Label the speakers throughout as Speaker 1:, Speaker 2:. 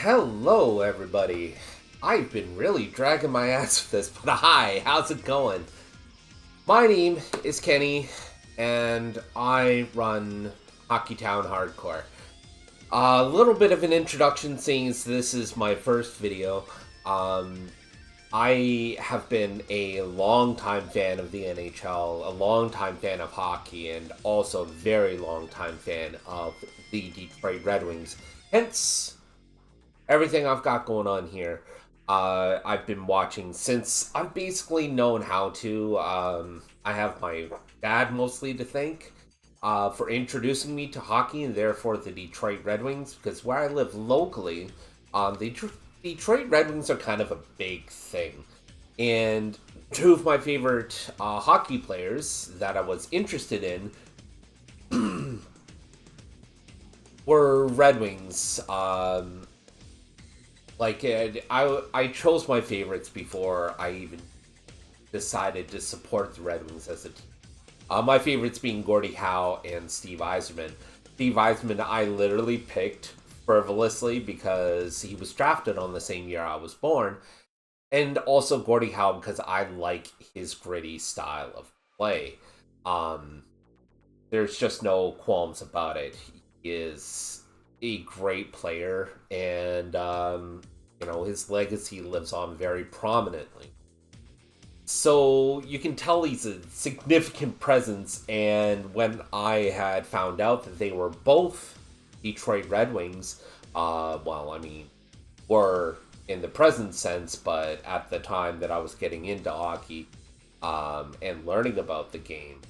Speaker 1: Hello, everybody. I've been really dragging my ass with this, but hi, how's it going? My name is Kenny, and I run Hockeytownhardcore. A little bit of an introduction, seeing as this is my first video. I have been a long-time fan of the NHL, a long-time fan of hockey, and also a very long-time fan of the Detroit Red Wings. Hence, everything I've got going on here. I've been watching since I've basically known how to. I have my dad mostly to thank for introducing me to hockey and therefore the Detroit Red Wings, because where I live locally, the Detroit Red Wings are kind of a big thing. And two of my favorite hockey players that I was interested in were Red Wings. I chose my favorites before I even decided to support the Red Wings as a team. My favorites being Gordie Howe and Steve Yzerman. Steve Yzerman I literally picked frivolously because he was drafted on the same year I was born, and also Gordie Howe because I like his gritty style of play. There's just no qualms about it. He is a great player, and his legacy lives on very prominently. So you can tell he's a significant presence, and when I had found out that they were both Detroit Red Wings, were in the present sense, but at the time that I was getting into hockey and learning about the game,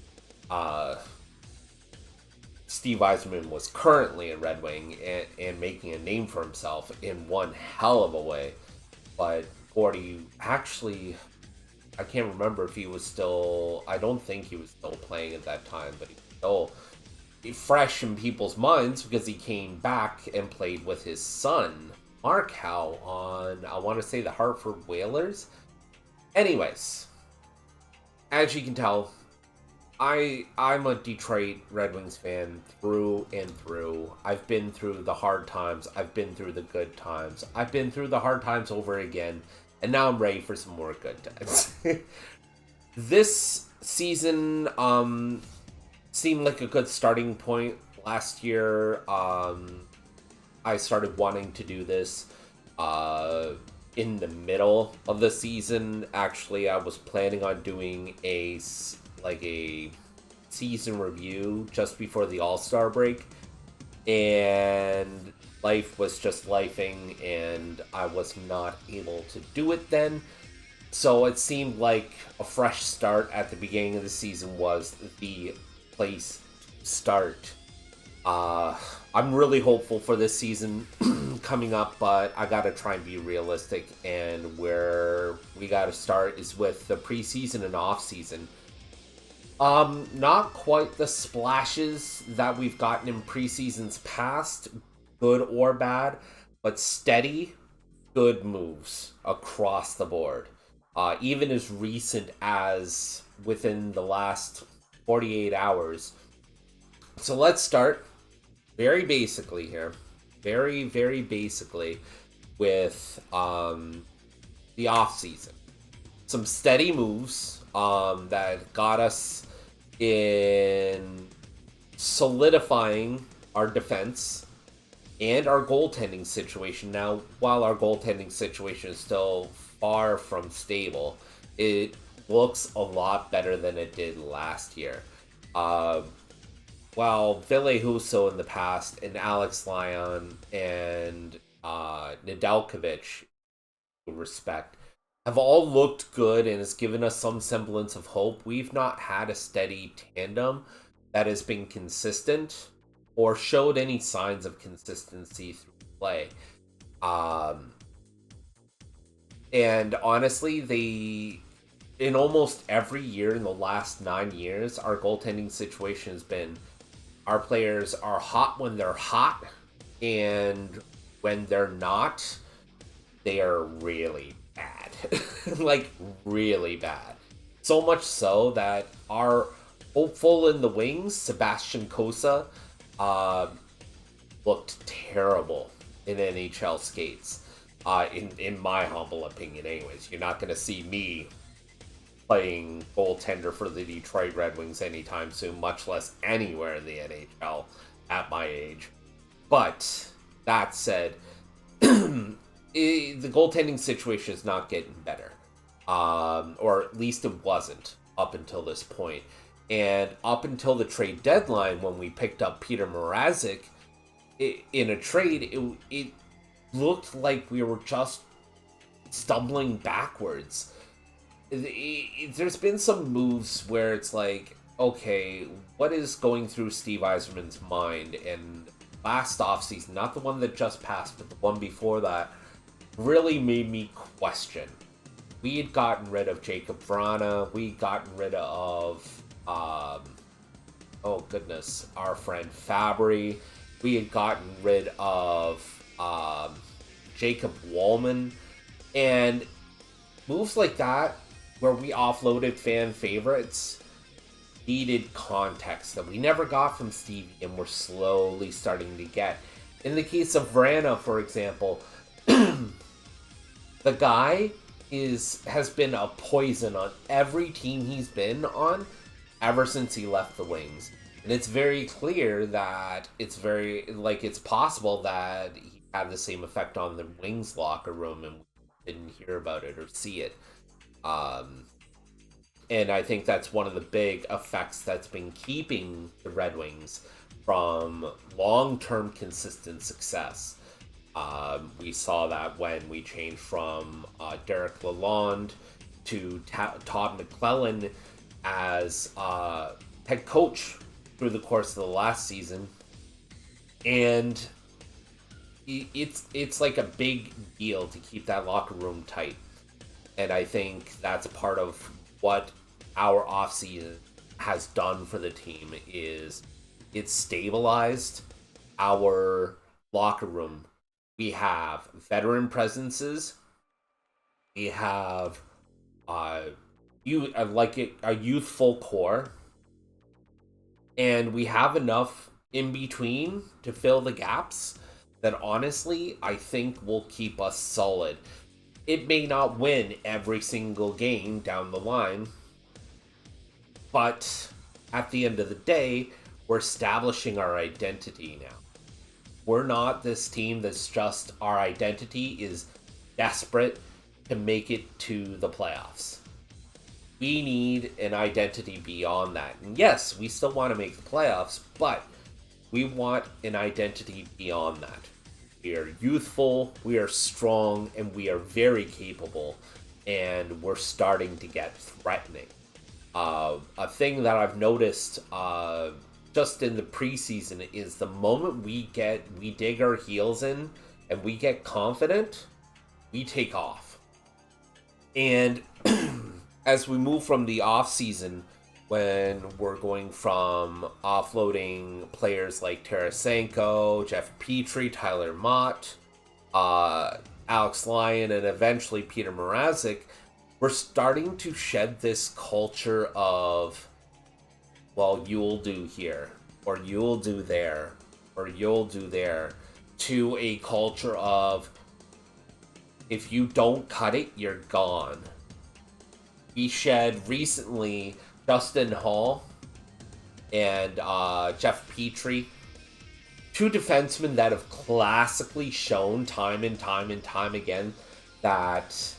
Speaker 1: Steve Yzerman was currently a Red Wing and making a name for himself in one hell of a way. But Gordie, actually, I can't remember if he was still... I don't think he was still playing at that time, but he was still fresh in people's minds because he came back and played with his son, Mark Howe, on, I want to say, the Hartford Whalers. Anyways, as you can tell, I'm a Detroit Red Wings fan through and through. I've been through the hard times. I've been through the good times. I've been through the hard times over again. And now I'm ready for some more good times. This season seemed like a good starting point. Last year, I started wanting to do this in the middle of the season. Actually, I was planning on doing a season review just before the All-Star break, and life was just lifing, and I was not able to do it then. So it seemed like a fresh start at the beginning of the season was the place to start. I'm really hopeful for this season coming up, but I gotta try and be realistic, and where we gotta start is with the preseason and offseason. Not quite the splashes that we've gotten in preseasons past, good or bad, but steady, good moves across the board. Even as recent as within the last 48 hours. So let's start very basically here. Very, very basically with the offseason. Some steady moves that got us in solidifying our defense and our goaltending situation. Now, while our goaltending situation is still far from stable, it looks a lot better than it did last year. While Ville Husso in the past and Alex Lyon and Nedeljkovic, respect, have all looked good and has given us some semblance of hope, we've not had a steady tandem that has been consistent or showed any signs of consistency through play. And honestly, in almost every year in the last 9 years, our goaltending situation has been our players are hot when they're hot, and when they're not, they are really bad. Like, really bad. So much so that our hopeful in the wings, Sebastian Cossa, looked terrible in NHL skates. In my humble opinion, anyways. You're not going to see me playing goaltender for the Detroit Red Wings anytime soon, much less anywhere in the NHL at my age. But that said, the goaltending situation is not getting better, or at least it wasn't up until this point. And up until the trade deadline, when we picked up Peter Mrazek in a trade, it looked like we were just stumbling backwards. There's been some moves where it's like, okay, what is going through Steve Yzerman's mind? And last offseason, not the one that just passed, but the one before that, really made me question. We had gotten rid of Jacob Vrana. We'd gotten rid of, our friend Fabry. We had gotten rid of Jacob Wallman. And moves like that, where we offloaded fan favorites, needed context that we never got from Stevie and we're slowly starting to get. In the case of Vrana, for example, the guy has been a poison on every team he's been on ever since he left the Wings. And it's very clear that it's possible that he had the same effect on the Wings locker room and we didn't hear about it or see it. And I think that's one of the big effects that's been keeping the Red Wings from long-term consistent success. We saw that when we changed from Derek Lalonde to Todd McClellan as head coach through the course of the last season. And it's like a big deal to keep that locker room tight. And I think that's part of what our offseason has done for the team is it's stabilized our locker room. We have veteran presences. We have a youthful core. And we have enough in between to fill the gaps that honestly I think will keep us solid. It may not win every single game down the line, but at the end of the day, we're establishing our identity now. We're not this team that's just, our identity is desperate to make it to the playoffs. We need an identity beyond that. And yes, we still want to make the playoffs, but we want an identity beyond that. We are youthful, we are strong, and we are very capable, and we're starting to get threatening. A thing that I've noticed just in the preseason is the moment we dig our heels in and we get confident, we take off. And as we move from the offseason, when we're going from offloading players like Tarasenko, Jeff Petrie, Tyler Mott, Alex Lyon, and eventually Peter Mrazek, we're starting to shed this culture of, well, you'll do here, or you'll do there, or you'll do there, to a culture of, if you don't cut it, you're gone. We shed recently Justin Hall and Jeff Petrie, two defensemen that have classically shown time and time again that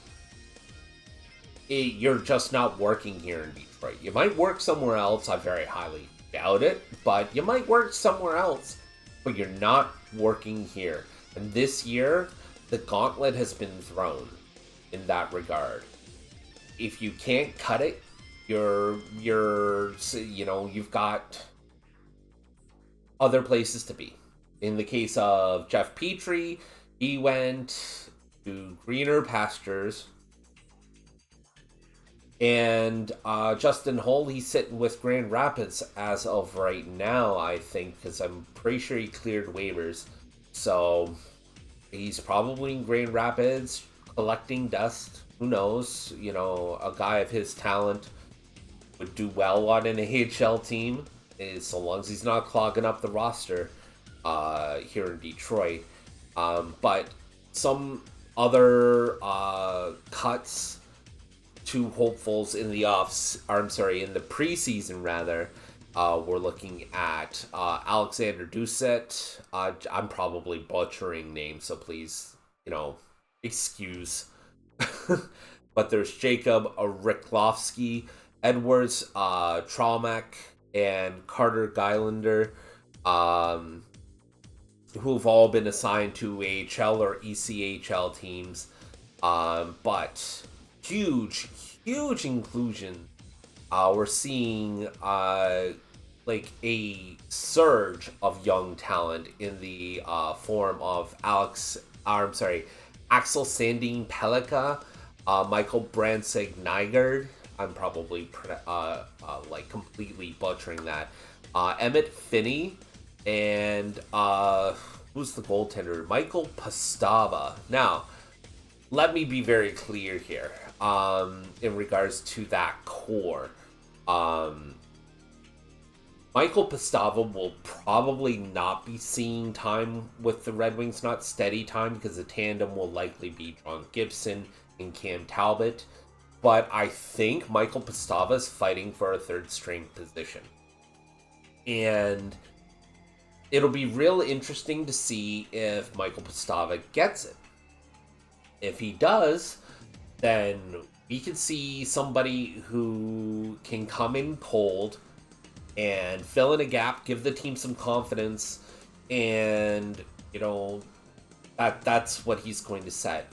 Speaker 1: you're just not working here in Detroit. You might work somewhere else, I very highly doubt it, but you might work somewhere else, but you're not working here. And this year, the gauntlet has been thrown in that regard. If you can't cut it, you've got other places to be. In the case of Jeff Petrie, he went to greener pastures. And Justin Hall, he's sitting with Grand Rapids as of right now, I think, because I'm pretty sure he cleared waivers. So he's probably in Grand Rapids collecting dust. Who knows? You know, a guy of his talent would do well on an AHL team, so long as he's not clogging up the roster here in Detroit. But some other cuts to hopefuls in the in the preseason rather. We're looking at Alexander Doucet. I'm probably butchering names, so please, excuse. But there's Jacob Riklovsky, Edwards Traumak, and Carter Geilander, who've all been assigned to AHL or ECHL teams. But huge, huge inclusion. We're seeing like a surge of young talent in the form of Axel Sandin Pelika, Michael Bransig Nygaard. I'm probably like completely butchering that. Emmett Finney and who's the goaltender? Michael Pastava. Now, let me be very clear here in regards to that core. Michael Pastava will probably not be seeing time with the Red Wings, not steady time, because the tandem will likely be John Gibson and Cam Talbot. But I think Michael Pastava is fighting for a third string position. And it'll be real interesting to see if Michael Pastava gets it. If he does, then we could see somebody who can come in cold and fill in a gap, give the team some confidence, and that's what he's going to set.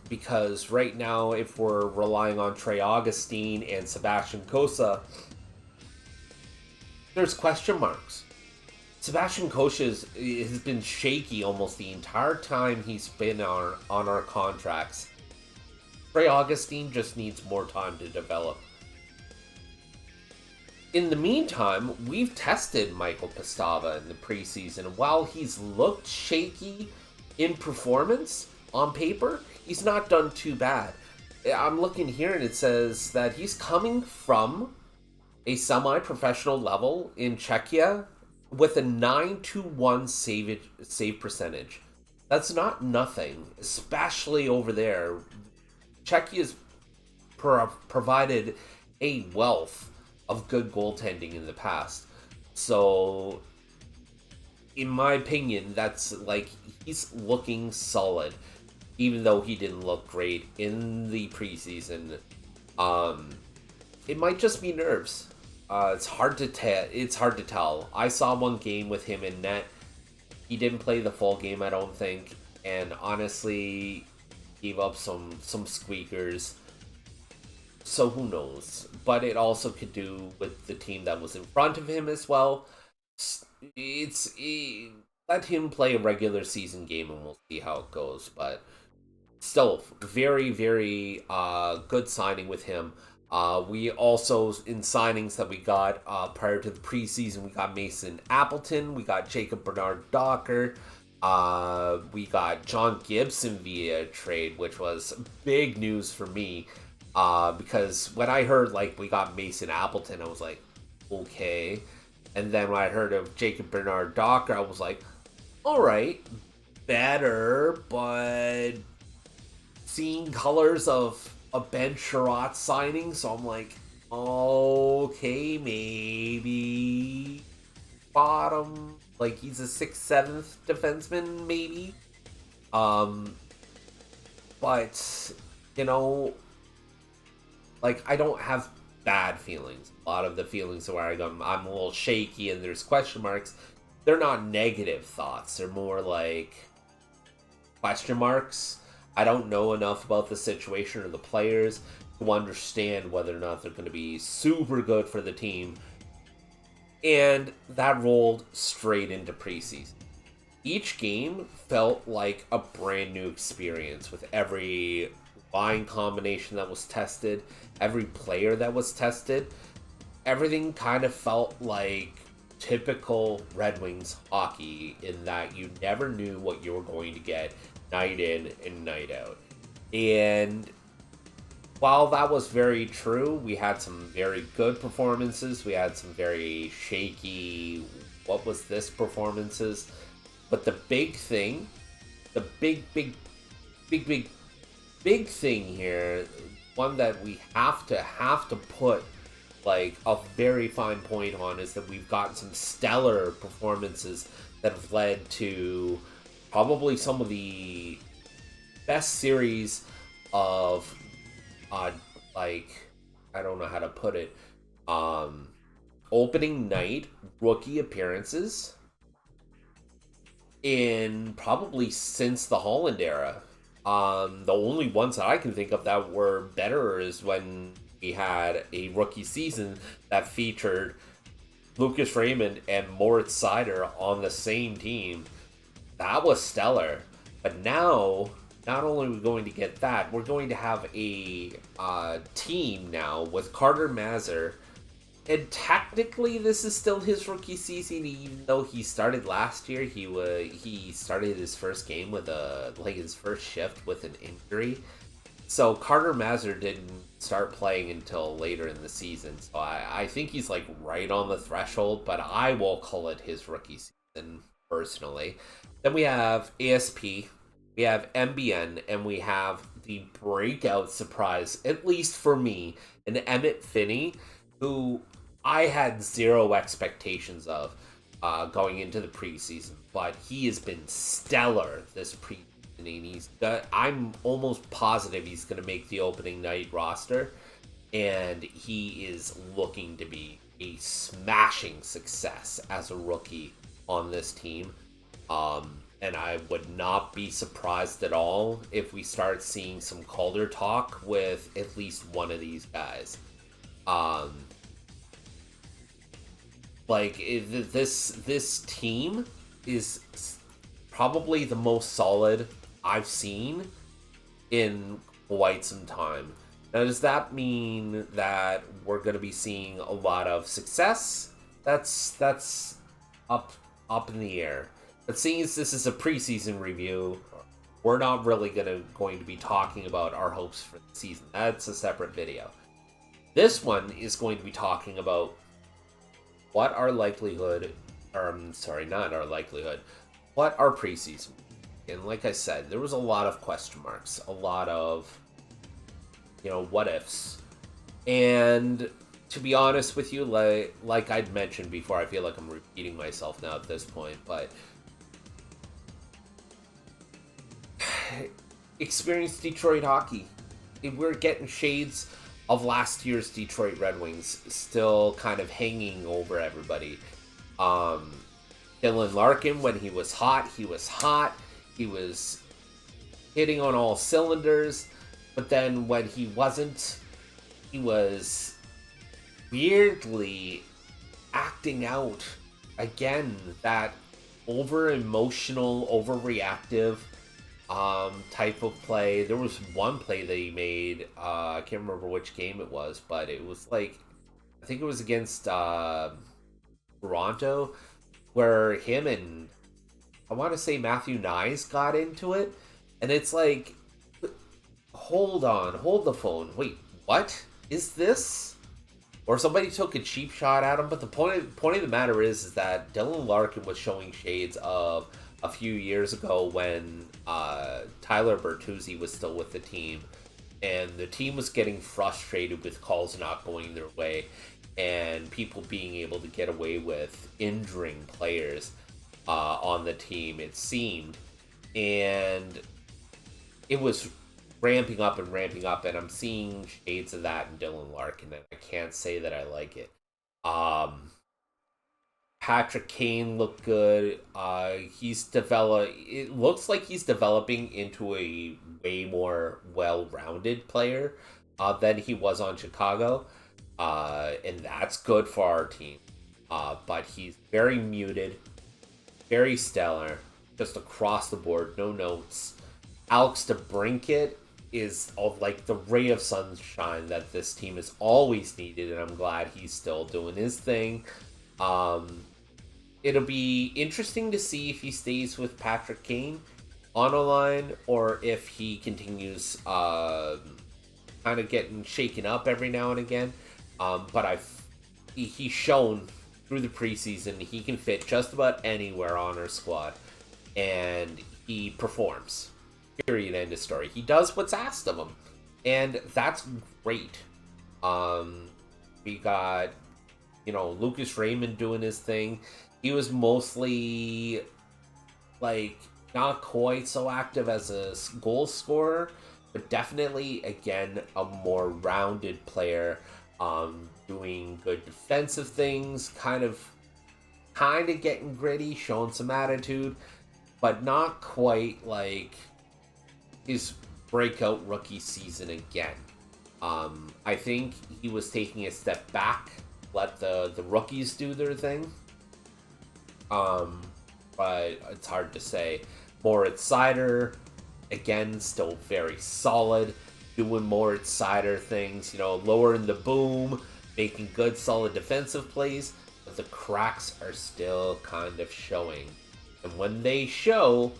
Speaker 1: Because right now, if we're relying on Trey Augustine and Sebastian Cossa, there's question marks. Sebastian Cossa has been shaky almost the entire time he's been on our contracts. Trey Augustine just needs more time to develop. In the meantime, we've tested Michael Pastava in the preseason. While he's looked shaky in performance on paper, he's not done too bad. I'm looking here and it says that he's coming from a semi-professional level in Czechia with a 9-1 save percentage. That's not nothing, especially over there. Czechia's provided a wealth of good goaltending in the past. So, in my opinion, that's like, he's looking solid, even though he didn't look great in the preseason. It might just be nerves. It's hard to tell. I saw one game with him in net. He didn't play the full game, I don't think, and honestly, gave up some squeakers. So who knows? But it also could do with the team that was in front of him as well. Let him play a regular season game and we'll see how it goes. But still, very, very good signing with him. We also, in signings that we got prior to the preseason, we got Mason Appleton, we got Jacob Bernard Docker, we got John Gibson via trade, which was big news for me. Because when I heard, we got Mason Appleton, I was like, okay. And then when I heard of Jacob Bernard Docker, I was like, alright, better, but seeing colors of a Ben Sherratt signing, so I'm like, okay, maybe bottom, he's a 6th, 7th defenseman, maybe. But, I don't have bad feelings. A lot of the feelings where I'm a little shaky and there's question marks, they're not negative thoughts. They're more like question marks. I don't know enough about the situation or the players to understand whether or not they're going to be super good for the team. And that rolled straight into preseason. Each game felt like a brand new experience with every line combination that was tested, every player that was tested. Everything kind of felt like typical Red Wings hockey in that you never knew what you were going to get night in and night out. And while that was very true, we had some very good performances. We had some very shaky, what was this performances. But the big thing the big thing here, one that we have to put like a very fine point on, is that we've gotten some stellar performances that have led to probably some of the best series of like, I don't know how to put it, opening night rookie appearances in probably since the Holland era. The only ones that I can think of that were better is when we had a rookie season that featured Lucas Raymond and Moritz Seider on the same team. That was stellar. But now, not only are we going to get that, we're going to have a team now with Carter Mazur. And technically, this is still his rookie season, even though he started last year. He started his first game with his first shift with an injury. So Carter Mazur didn't start playing until later in the season. So I think he's like right on the threshold, but I will call it his rookie season personally. Then we have ASP, we have MBN, and we have the breakout surprise, at least for me, an Emmett Finney, who I had zero expectations of going into the preseason, but he has been stellar this preseason. And I'm almost positive he's going to make the opening night roster, and he is looking to be a smashing success as a rookie on this team. And I would not be surprised at all if we start seeing some Calder talk with at least one of these guys. This team is probably the most solid I've seen in quite some time. Now, does that mean that we're going to be seeing a lot of success? That's up in the air. But seeing as this is a preseason review, we're not really going to be talking about our hopes for the season. That's a separate video. This one is going to be talking about what our likelihood, not our likelihood, what our preseason. And like I said, there was a lot of question marks, a lot of, what ifs. And to be honest with you, like I'd mentioned before, I feel like I'm repeating myself now at this point, but experienced Detroit hockey. We're getting shades of last year's Detroit Red Wings still kind of hanging over everybody. Dylan Larkin, when he was hot, he was hot. He was hitting on all cylinders. But then when he wasn't, he was weirdly acting out. Again, that over-emotional, overreactive type of play. There was one play that he made, I can't remember which game it was, but it was like, I think it was against Toronto, where him and I want to say Matthew Nyes got into it, and it's like, hold the phone, wait, what is this? Or somebody took a cheap shot at him. But the point of the matter is that Dylan Larkin was showing shades of a few years ago when Tyler Bertuzzi was still with the team, and the team was getting frustrated with calls not going their way and people being able to get away with injuring players on the team, it seemed. And it was ramping up, and I'm seeing shades of that in Dylan Larkin, and I can't say that I like it. Patrick Kane looked good. It looks like he's developing into a way more well-rounded player than he was on Chicago. And that's good for our team. But he's very muted, very stellar, just across the board, no notes. Alex DeBrincat is like the ray of sunshine that this team has always needed, and I'm glad he's still doing his thing. It'll be interesting to see if he stays with Patrick Kane on a line, or if he continues kind of getting shaken up every now and again. But he's shown through the preseason he can fit just about anywhere on our squad, and he performs. Period. End of story. He does what's asked of him, and that's great. We got, Lucas Raymond doing his thing. He was mostly like not quite so active as a goal scorer, but definitely again a more rounded player, doing good defensive things, kind of getting gritty, showing some attitude, but not quite like his breakout rookie season again. I think he was taking a step back, let the rookies do their thing. But it's hard to say. Moritz Seider, again, still very solid, doing Moritz Seider things, lowering the boom, making good, solid defensive plays, but the cracks are still kind of showing. And when they show,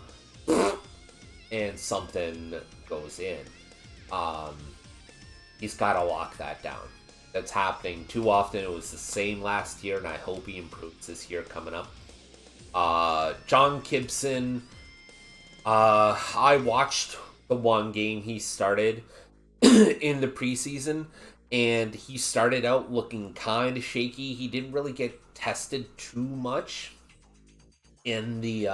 Speaker 1: and something goes in, he's got to lock that down. That's happening too often. It was the same last year, and I hope he improves this year coming up. John Gibson, I watched the one game he started in the preseason, and he started out looking kind of shaky. He didn't really get tested too much in the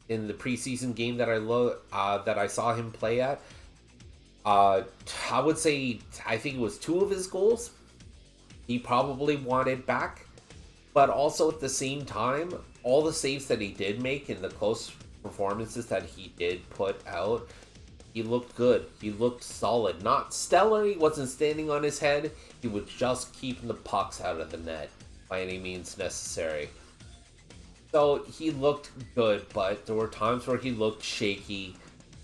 Speaker 1: preseason game that I saw him play at. I would say, I think it was 2 of his goals he probably wanted back, but also at the same time, all the saves that he did make in the close performances that he did put out, he looked good. He looked solid. Not stellar, he wasn't standing on his head, he was just keeping the pucks out of the net by any means necessary. So he looked good, but there were times where he looked shaky.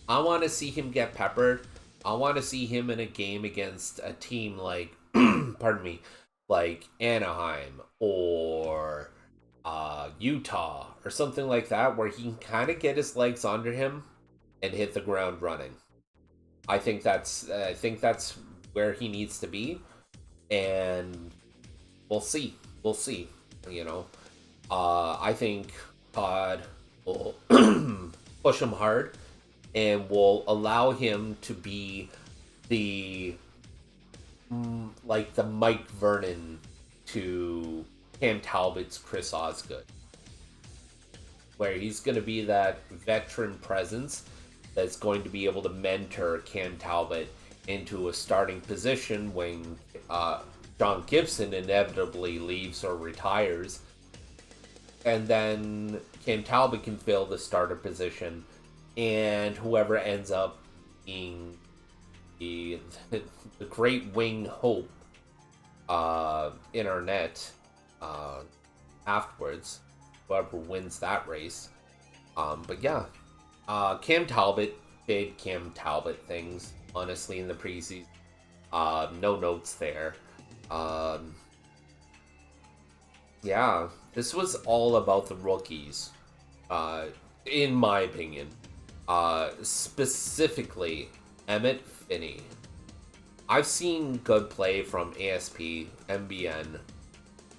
Speaker 1: I want to see him get peppered. I want to see him in a game against a team like, pardon me, like Anaheim or Utah or something like that, where he can kind of get his legs under him and hit the ground running. I think that's where he needs to be, and we'll see. I think Todd will push him hard and will allow him to be the Mike Vernon to Cam Talbot's Chris Osgood, where he's going to be that veteran presence that's going to be able to mentor Cam Talbot into a starting position when John Gibson inevitably leaves or retires, and then Cam Talbot can fill the starter position, and whoever ends up being the great wing hope in our net afterwards, whoever wins that race. But yeah, Cam Talbot did Cam Talbot things, honestly, in the preseason. No notes there. Yeah, this was all about the rookies, in my opinion. Specifically, Emmett Finney. I've seen good play from ASP, MBN.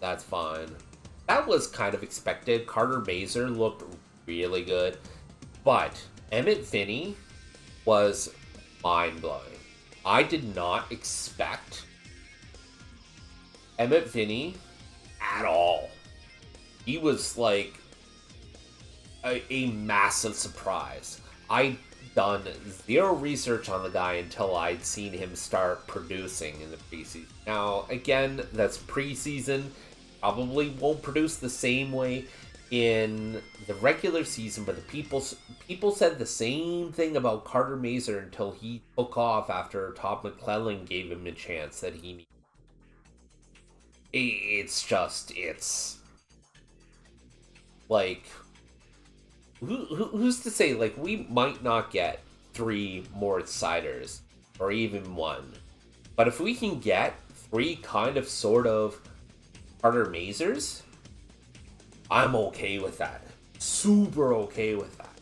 Speaker 1: That's fine. That was kind of expected. Carter Mazur looked really good. But Emmett Finney was mind-blowing. I did not expect Emmett Finney at all. He was like a massive surprise. I'd done zero research on the guy until I'd seen him start producing in the preseason. Now, again, that's preseason. Probably won't produce the same way in the regular season, but the people said the same thing about Carter Mazur until he took off after Todd McClellan gave him a chance that he needed. It's like, who's to say, like, we might not get 3 more Siders or even 1, but if we can get 3 kind of sort of Carter Mazurs, I'm okay with that. Super okay with that.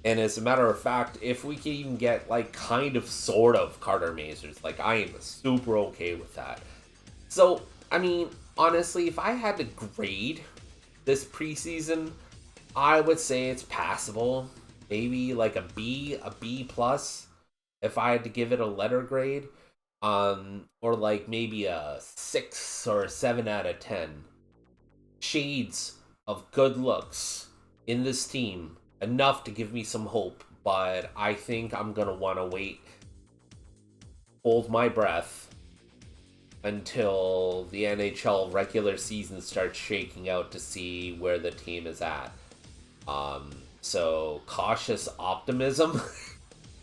Speaker 1: And as a matter of fact, if we can even get like kind of sort of Carter Mazurs, like, I am super okay with that. So, I mean, honestly, if I had to grade this preseason, I would say it's passable. maybe like a B plus, if I had to give it a letter grade. Or like maybe a 6 or a 7 out of 10. Shades of good looks in this team, enough to give me some hope, but I think I'm gonna want to wait, hold my breath until the NHL regular season starts shaking out to see where the team is at. So cautious optimism,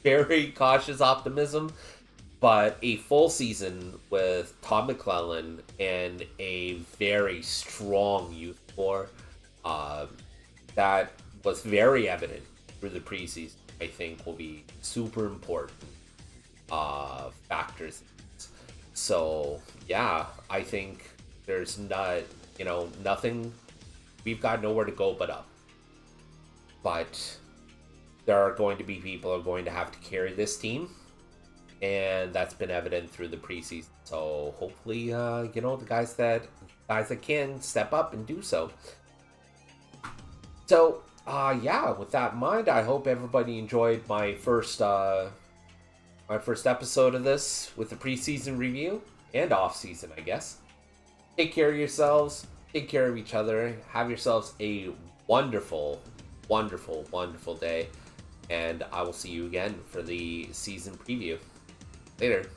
Speaker 1: very cautious optimism, but a full season with Todd McClellan and a very strong youth core, that was very evident through the preseason, I think will be super important factors. So yeah, I think there's nothing. We've got nowhere to go but up. But there are going to be people who are going to have to carry this team, and that's been evident through the preseason. So hopefully, the guys that can step up and do so. So yeah, with that in mind, I hope everybody enjoyed my first episode of this with the preseason review and off-season, I guess. Take care of yourselves. Take care of each other. Have yourselves a wonderful, wonderful, wonderful day. And I will see you again for the season preview. Later.